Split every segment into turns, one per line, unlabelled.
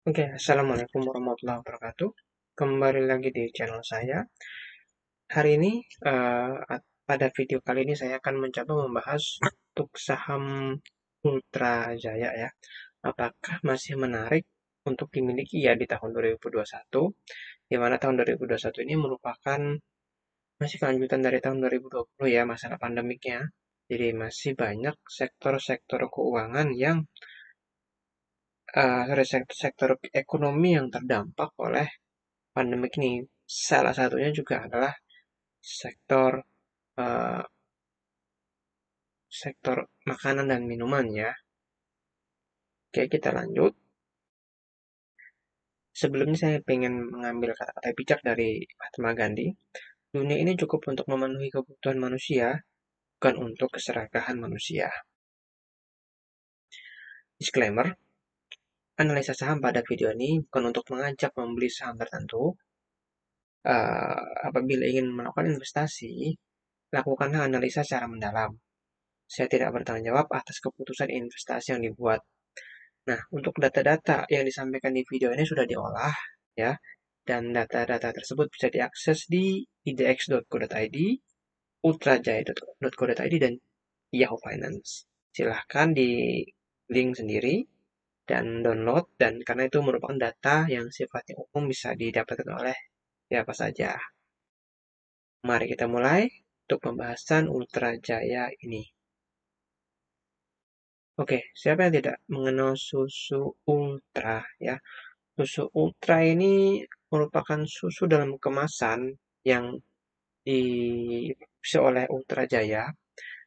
Oke, Assalamualaikum warahmatullahi wabarakatuh. Kembali lagi di channel saya. Hari ini, pada video kali ini saya akan mencoba membahas untuk saham Ultra Jaya ya. Apakah masih menarik untuk dimiliki ya di tahun 2021, di mana tahun 2021 ini merupakan masih kelanjutan dari tahun 2020 ya, masalah pandemiknya. Jadi masih banyak sektor-sektor keuangan yang dari sektor ekonomi yang terdampak oleh pandemik ini. Salah satunya juga adalah sektor eh, sektor makanan dan minuman ya. Oke, kita lanjut. Sebelumnya saya ingin mengambil kata-kata bijak dari Mahatma Gandhi. Dunia ini cukup untuk memenuhi kebutuhan manusia, bukan untuk keserakahan manusia. Disclaimer, analisa saham pada video ini bukan untuk mengajak membeli saham tertentu. Apabila ingin melakukan investasi, lakukanlah analisa secara mendalam. Saya tidak bertanggung jawab atas keputusan investasi yang dibuat. Nah, untuk data-data yang disampaikan di video ini sudah diolah, ya, dan data-data tersebut bisa diakses di idx.co.id, ultrajaya.co.id, dan Yahoo Finance. Silahkan di link sendiri dan download, dan karena itu merupakan data yang sifatnya umum bisa didapatkan oleh siapa saja. Mari kita mulai untuk pembahasan Ultrajaya ini. Oke, siapa yang tidak mengenal susu ultra ya? Susu ultra ini merupakan susu dalam kemasan yang diproduksi oleh Ultra Jaya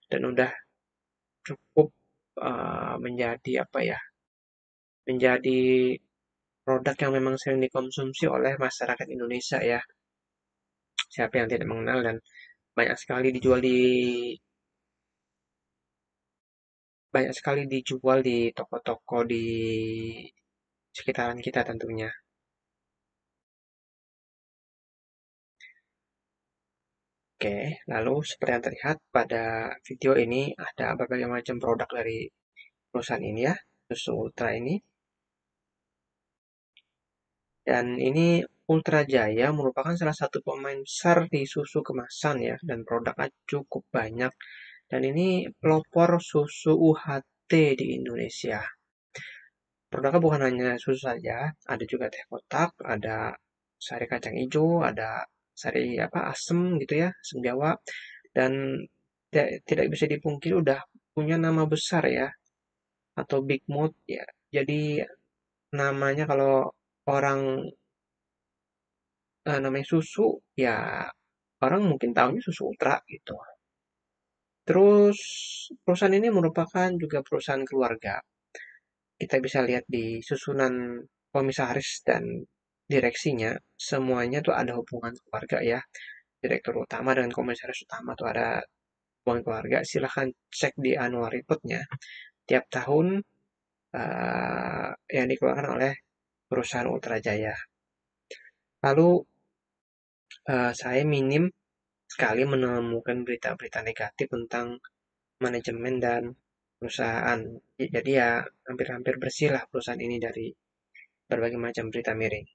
dan udah cukup menjadi apa ya? Menjadi produk yang memang sering dikonsumsi oleh masyarakat Indonesia ya. Siapa yang tidak mengenal, dan banyak sekali dijual di toko-toko di sekitaran kita tentunya. Oke, lalu seperti yang terlihat pada video ini ada berbagai macam produk dari perusahaan ini ya, susu Ultra ini. Dan ini Ultra Jaya merupakan salah satu pemain besar di susu kemasan ya, dan produknya cukup banyak. Dan ini pelopor susu UHT di Indonesia. Produknya bukan hanya susu saja, ada juga teh kotak, ada sari kacang hijau, ada sari apa asem gitu ya, asem Jawa, dan tidak bisa dipungkiri udah punya nama besar ya, atau Big Mouth ya. Jadi namanya kalau orang namanya susu ya, orang mungkin tahunya susu Ultra gitu. Terus perusahaan ini merupakan juga perusahaan keluarga. Kita bisa lihat di susunan komisaris dan direksinya, semuanya tuh ada hubungan keluarga ya. Direktur utama dan komisaris utama tuh ada hubungan keluarga. Silahkan cek di annual report-nya. Tiap tahun yang dikeluarkan oleh perusahaan Ultra Jaya. Lalu saya minim sekali menemukan berita-berita negatif tentang manajemen dan perusahaan. Jadi ya hampir-hampir bersih lah perusahaan ini dari berbagai macam berita miring.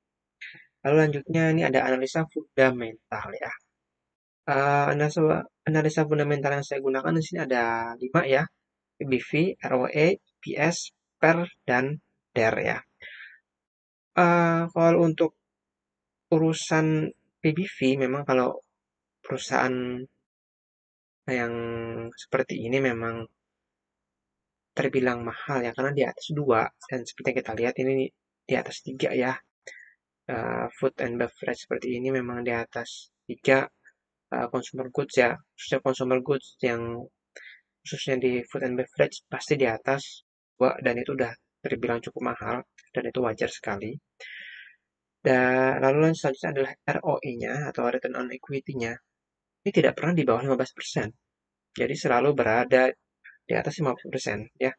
Lalu lanjutnya ini ada analisa fundamental ya. Analisa fundamental yang saya gunakan di sini ada 5 ya. PBV, ROE, PS, PER, dan DER ya. Kalau untuk urusan PBV, memang kalau perusahaan yang seperti ini memang terbilang mahal ya, karena di atas 2, dan seperti yang kita lihat ini di atas 3 ya. Food and beverage seperti ini memang di atas 3, consumer goods ya, khususnya consumer goods yang khususnya di food and beverage pasti di atas 2, dan itu udah terbilang cukup mahal, dan itu wajar sekali. Dan lalu selanjutnya adalah ROE-nya atau return on equity-nya. Ini tidak pernah di bawah 15%. Jadi selalu berada di atas 50% ya.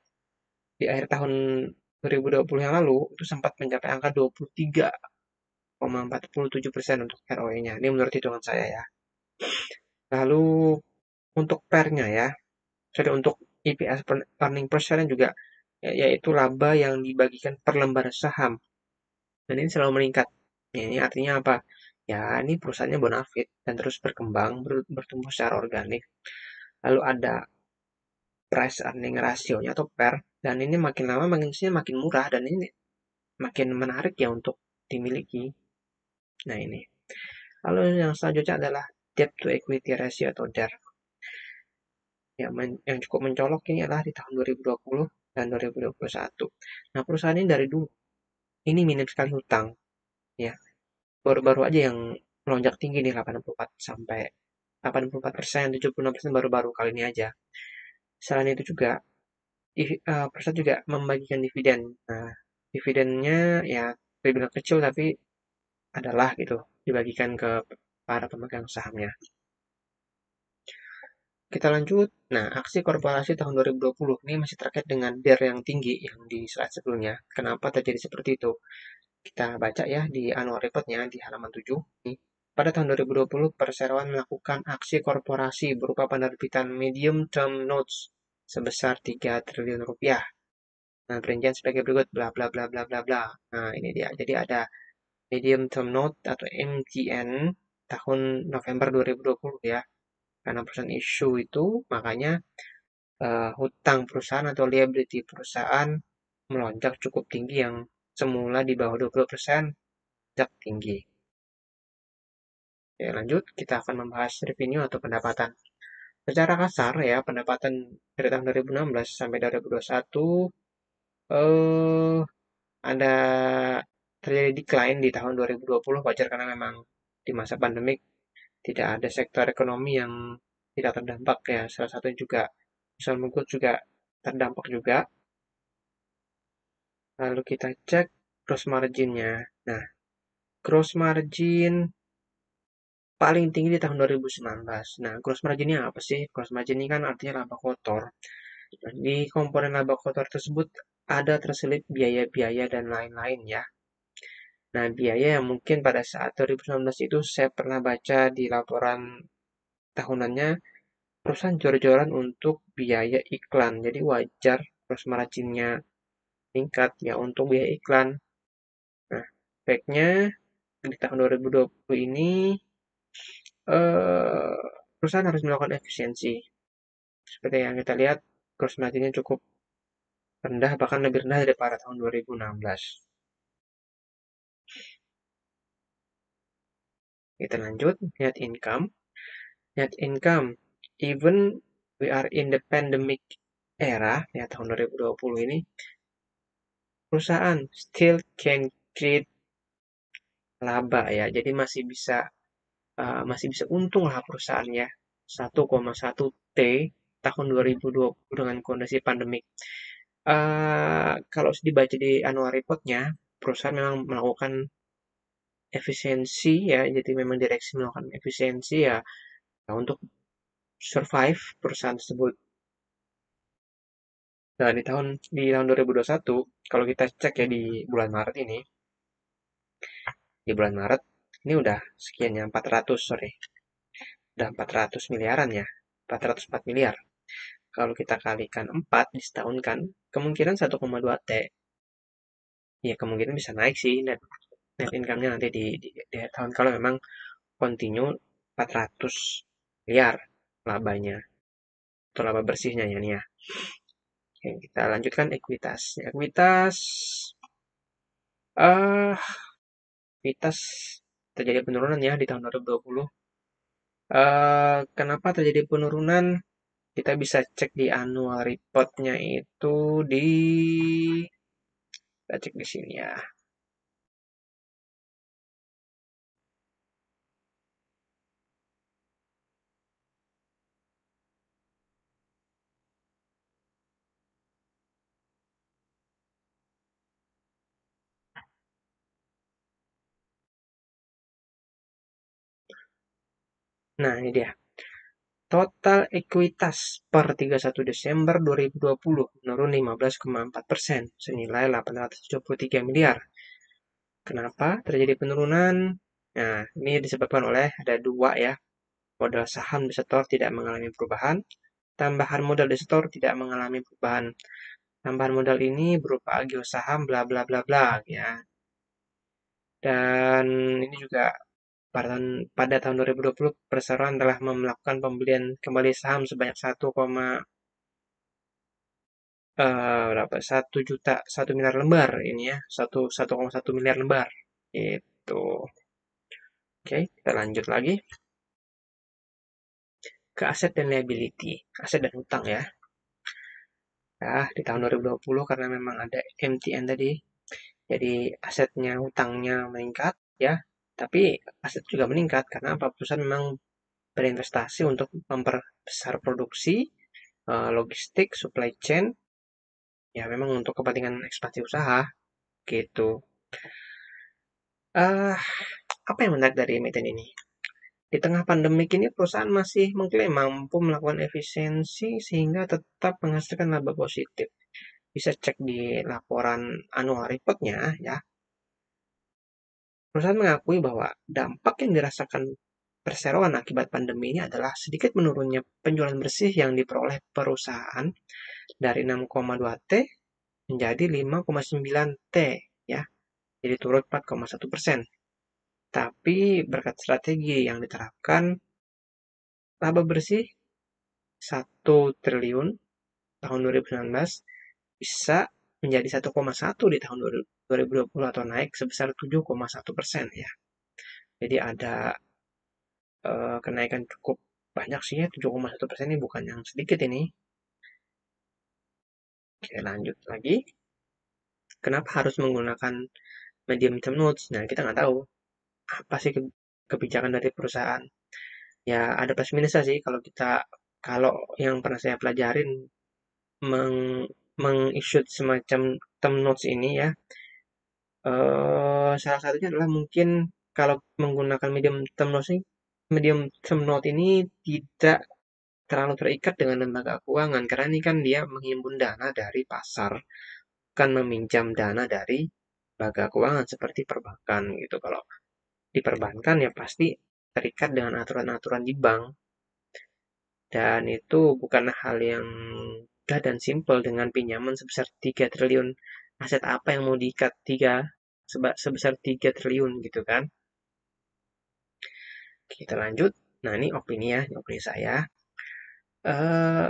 Di akhir tahun 2020 yang lalu itu sempat mencapai angka 23,47% untuk ROE-nya. Ini menurut hitungan saya ya. Lalu untuk PER-nya ya, jadi untuk EPS earning per share juga yaitu laba yang dibagikan per lembar saham. dan ini selalu meningkat. Ya, ini artinya apa? Ya, ini perusahaannya bonafit dan terus berkembang, bertumbuh secara organik. Lalu ada price earning ratio-nya atau PER, dan ini makin lama makin murah dan ini makin menarik ya untuk dimiliki. Nah, ini. Lalu yang selanjutnya adalah debt to equity ratio atau DER. Yang cukup mencolok ini adalah di tahun 2020 dan 2021. Nah, perusahaan ini dari dulu ini minim sekali hutang, ya. Baru-baru aja yang melonjak tinggi nih 84 sampai 84%, 76% baru-baru kali ini aja. Selain itu juga perusahaan juga membagikan dividen. Nah, dividennya ya terbilang kecil tapi adalah gitu dibagikan ke para pemegang sahamnya. Kita lanjut. Nah, aksi korporasi tahun 2020 ini masih terkait dengan DER yang tinggi yang di slide sebelumnya. Kenapa terjadi seperti itu? Kita baca ya di annual report-nya di halaman 7. Nih, pada tahun 2020, perseroan melakukan aksi korporasi berupa penerbitan medium term notes sebesar 3 triliun rupiah. Nah, perincian sebagai berikut, bla bla bla bla bla bla. Nah, ini dia. Jadi ada medium term note atau MTN tahun November 2020 ya. Karena perusahaan issue itu, makanya hutang perusahaan atau liability perusahaan melonjak cukup tinggi yang semula di bawah 20% melonjak tinggi. Oke, lanjut kita akan membahas revenue atau pendapatan. Secara kasar ya, pendapatan dari tahun 2016 sampai 2021 eh ada terjadi decline di tahun 2020, wajar karena memang di masa pandemik tidak ada sektor ekonomi yang tidak terdampak ya. Salah satu juga consumer goods juga terdampak juga. Lalu kita cek gross margin-nya. Nah, gross margin paling tinggi di tahun 2019. Nah, gross margin-nya apa sih? Gross margin ini kan artinya laba kotor. Di komponen laba kotor tersebut ada terselip biaya-biaya dan lain-lain ya. Nah, biaya yang mungkin pada saat 2019 itu saya pernah baca di laporan tahunannya, perusahaan jor-joran untuk biaya iklan. Jadi wajar gross margin-nya meningkat ya untuk biaya iklan. Nah, efeknya di tahun 2020 ini eh, perusahaan harus melakukan efisiensi. Seperti yang kita lihat, gross margin-nya cukup rendah, bahkan lebih rendah daripada tahun 2016. Kita lanjut, net income. Net income, even we are in the pandemic era, ya tahun 2020 ini, perusahaan still can create laba ya. Jadi masih bisa untung lah perusahaannya. 1,1 T tahun 2020 dengan kondisi pandemik. Kalau dibaca di annual report-nya, perusahaan memang melakukan efisiensi ya, jadi memang direksi melakukan efisiensi ya, nah, untuk survive perusahaan tersebut. Nah, di tahun 2021, kalau kita cek ya di bulan Maret ini, di bulan Maret ini udah sekian ya 400, sorry. Udah 400 miliaran ya. 404 miliar. Kalau kita kalikan 4 di setahun kan, kemungkinan 1,2 T. Ya kemungkinan bisa naik sih net income-nya nanti di akhir tahun kalau memang continue 400 miliar labanya atau laba bersihnya ya nih ya. Oke, kita lanjutkan ekuitas. Eh ekuitas terjadi penurunan ya di tahun 2020. Kenapa terjadi penurunan? Kita bisa cek di annual report-nya itu kita cek di sini ya. Nah, ini dia. Total ekuitas per 31 Desember 2020 menurun 15,4%, senilai 873 miliar. Kenapa terjadi penurunan? Nah, ini disebabkan oleh ada dua ya. Modal saham disetor tidak mengalami perubahan, tambahan modal disetor tidak mengalami perubahan. Tambahan modal ini berupa agio saham bla bla bla bla ya. Dan ini juga pada tahun 2020 perseroan telah melakukan pembelian kembali saham sebanyak berapa? 1 miliar lembar ini ya, 1,1 miliar lembar. Itu. Oke, kita lanjut lagi ke aset dan liability, aset dan hutang ya. Ya, di tahun 2020 karena memang ada MTN tadi, jadi asetnya, hutangnya meningkat ya. Tapi aset juga meningkat karena apa? Perusahaan memang berinvestasi untuk memperbesar produksi, logistik, supply chain, ya memang untuk kepentingan ekspansi usaha gitu. Eh, apa yang menarik dari emiten ini? Di tengah pandemik ini perusahaan masih mengklaim mampu melakukan efisiensi sehingga tetap menghasilkan laba positif. Bisa cek di laporan annual report-nya ya. Perusahaan mengakui bahwa dampak yang dirasakan perseroan akibat pandemi ini adalah sedikit menurunnya penjualan bersih yang diperoleh perusahaan dari 6,2 T menjadi 5,9 T ya. Jadi turun 4,1%. Tapi berkat strategi yang diterapkan, laba bersih 1 triliun tahun 2019 bisa menjadi 1,1 di tahun 2020 atau naik sebesar 7,1% ya. Jadi ada kenaikan cukup banyak sih ya, 7,1% ini bukan yang sedikit ini. Oke, lanjut lagi. Kenapa harus menggunakan medium term notes? Nah, kita nggak tahu apa sih kebijakan dari perusahaan. Ya, ada plus minusnya sih kalau yang pernah saya pelajarin meng meng-issue semacam term notes ini ya. Salah satunya adalah mungkin kalau menggunakan medium term note ini tidak terlalu terikat dengan lembaga keuangan karena ini kan dia menghimpun dana dari pasar, bukan meminjam dana dari lembaga keuangan seperti perbankan gitu. Kalau di perbankan ya pasti terikat dengan aturan-aturan di bank dan itu bukan hal yang mudah dan simpel dengan pinjaman sebesar 3 triliun. Aset apa yang mau diikat sebesar 3 triliun gitu kan. Kita lanjut. Nah, ini opini saya. Eh,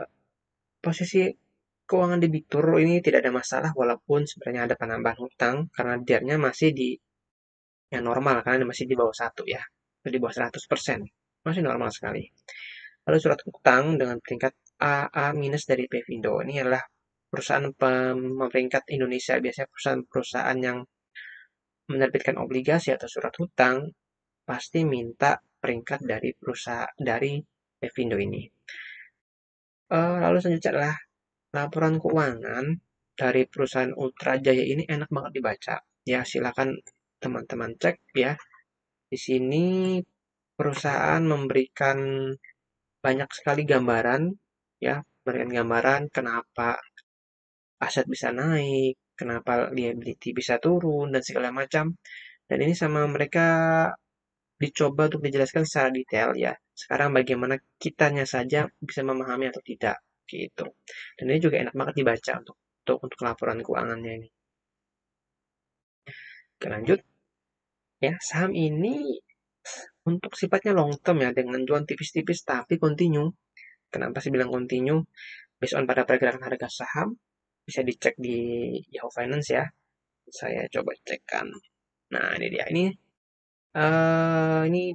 posisi keuangan debitur ini tidak ada masalah walaupun sebenarnya ada penambahan hutang karena DIR-nya masih di yang normal karena masih di bawah 1 ya. Di bawah 100%. Masih normal sekali. Lalu surat hutang dengan peringkat AA minus dari Pevindo ini adalah perusahaan pemeringkat Indonesia, biasanya perusahaan-perusahaan yang menerbitkan obligasi atau surat hutang pasti minta peringkat dari perusahaan dari Pevindo ini. Lalu selanjutnya adalah laporan keuangan dari perusahaan Ultra Jaya ini enak banget dibaca. Ya, silakan teman-teman cek ya. Di sini perusahaan memberikan banyak sekali gambaran ya, memberikan gambaran kenapa aset bisa naik, kenapa liability bisa turun dan segala macam. Dan ini sama mereka dicoba untuk dijelaskan secara detail ya. Sekarang bagaimana kitanya saja bisa memahami atau tidak gitu. Dan ini juga enak banget dibaca untuk laporan keuangannya ini. Oke, lanjut ya. Saham ini untuk sifatnya long term ya dengan jualan tipis-tipis tapi continue. Kenapa sih bilang continue? Based on pada pergerakan harga saham bisa dicek di Yahoo Finance ya. Saya coba cekkan. Nah, ini dia. Ini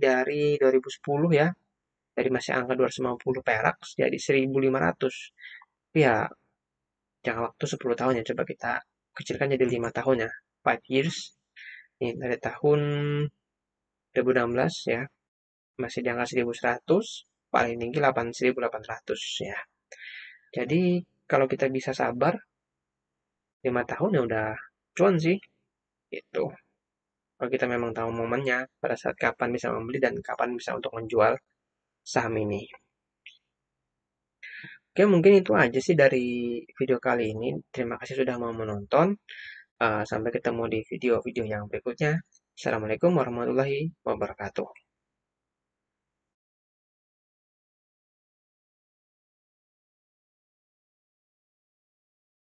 dari 2010 ya. Dari masih angka 250 perak jadi 1.500. Ya, jangka waktu 10 tahun ya. Coba kita kecilkan jadi 5 tahun ya. 5 years. Ini dari tahun 2016 ya. Masih di angka 1.100. Paling tinggi 1.800 ya. Jadi kalau kita bisa sabar 5 tahun ya udah cuan sih. Itu. Kalau kita memang tahu momennya pada saat kapan bisa membeli dan kapan bisa untuk menjual saham ini. Oke, mungkin itu aja sih dari video kali ini. Terima kasih sudah mau menonton. Sampai ketemu di video-video yang berikutnya. Assalamualaikum warahmatullahi wabarakatuh.